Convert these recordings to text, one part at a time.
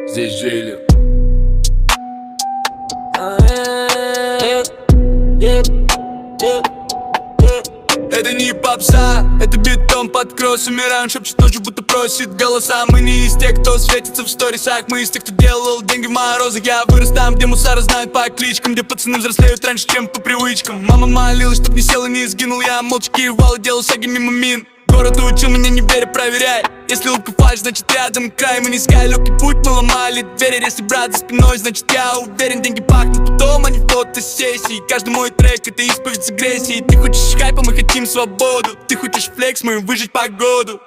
Здесь жили. Это не попса, это бетон под кросс. Умираем, шепчет ночью, будто просит голоса. Мы не из тех, кто светится в сторисах. Мы из тех, кто делал деньги в морозы. Я вырос там, где мусора знают по кличкам, где пацаны взрослеют раньше, чем по привычкам. Мама молилась, чтоб не сел и не сгинул. Я молча кивал и делал шаги мимо мин. Город учил меня, не веря, проверяй. Если улыбка фальшь, значит рядом край. Мы не искали легкий путь, мы ломали двери. Если брат за спиной, значит я уверен. Деньги пахнут потом, а не фотосессии. Каждый мой трек — это исповедь с агрессией. Ты хочешь хайпа, мы хотим свободу. Ты хочешь флекс, мы выжить погоду.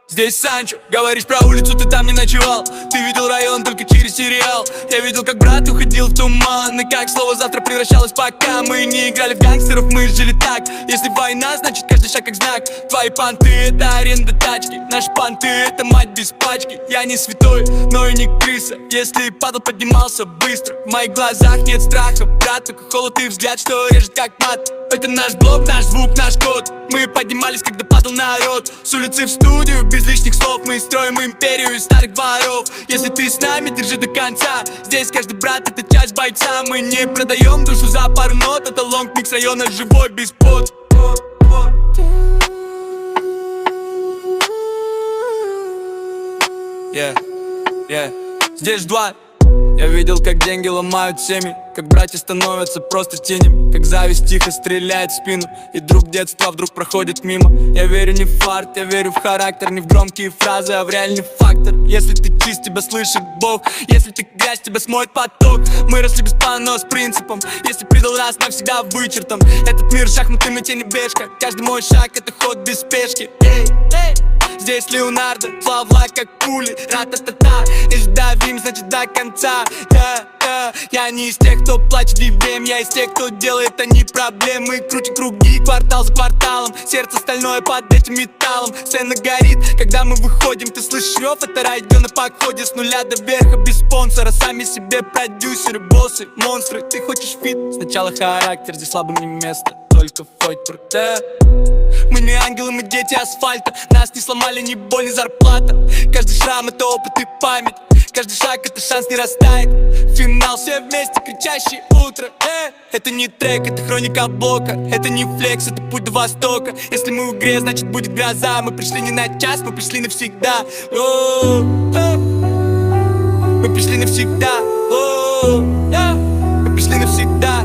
Здесь Санчо, говоришь про улицу, ты там не ночевал. Ты видел район только через сериал. Я видел, как брат уходил в туман, и как слово завтра превращалось пока. Мы не играли в гангстеров, мы жили так. Если война, значит каждый шаг как знак. Твои понты — это аренда тачки. Наши понты — это мать без пачки. Я не святой, но и не крыса. Если падал, поднимался быстро. В моих глазах нет страха, брат, только холод и взгляд, что режет как мат. Это наш блок, наш звук, наш код. Мы поднимались, когда падал народ. С улицы в студию, без лишних слов. Мы строим империю из старых дворов. Если ты с нами, держи до конца. Здесь каждый брат — это часть бойца. Мы не продаем душу за пару нот. Это лонг-микс района, живой без под. Здесь два. Я видел, как деньги ломают семьи, как братья становятся просто тенями, как зависть тихо стреляет в спину, и друг детства вдруг проходит мимо. Я верю не в фарт, я верю в характер, не в громкие фразы, а в реальный фактор. Если ты чист, тебя слышит Бог. Если ты грязь, тебя смоет поток. Мы росли без плана, но с принципом. Если предал раз, навсегда вычертом. Этот мир шахматы, мы тени бешка. Каждый мой шаг — это ход без спешки. Здесь Леонардо, плавла как пули, ра-та-та-та. Если давим, значит до конца. Я не из тех, кто плачет вивем. Я из тех, кто делает, а не проблемы. Крутим круги, квартал за кварталом. Сердце стальное под этим металлом. Сцена горит, когда мы выходим. Ты слышишь рев, это радио на подходе. С нуля до верха, без спонсора. Сами себе продюсеры, боссы, монстры. Ты хочешь фит? Сначала характер, здесь слабым не место. Только фойт круто. Мы не ангелы, мы дети асфальта. Нас не сломали ни боль, ни зарплата. Каждый шрам — это опыт и память. Каждый шаг — это шанс не растает. Финал, все вместе, кричащее утро. Это не трек, это хроника блока. Это не флекс, это путь до востока. Если мы в игре, значит будет гроза. Мы пришли не на час, мы пришли навсегда. Мы пришли навсегда. Мы пришли навсегда.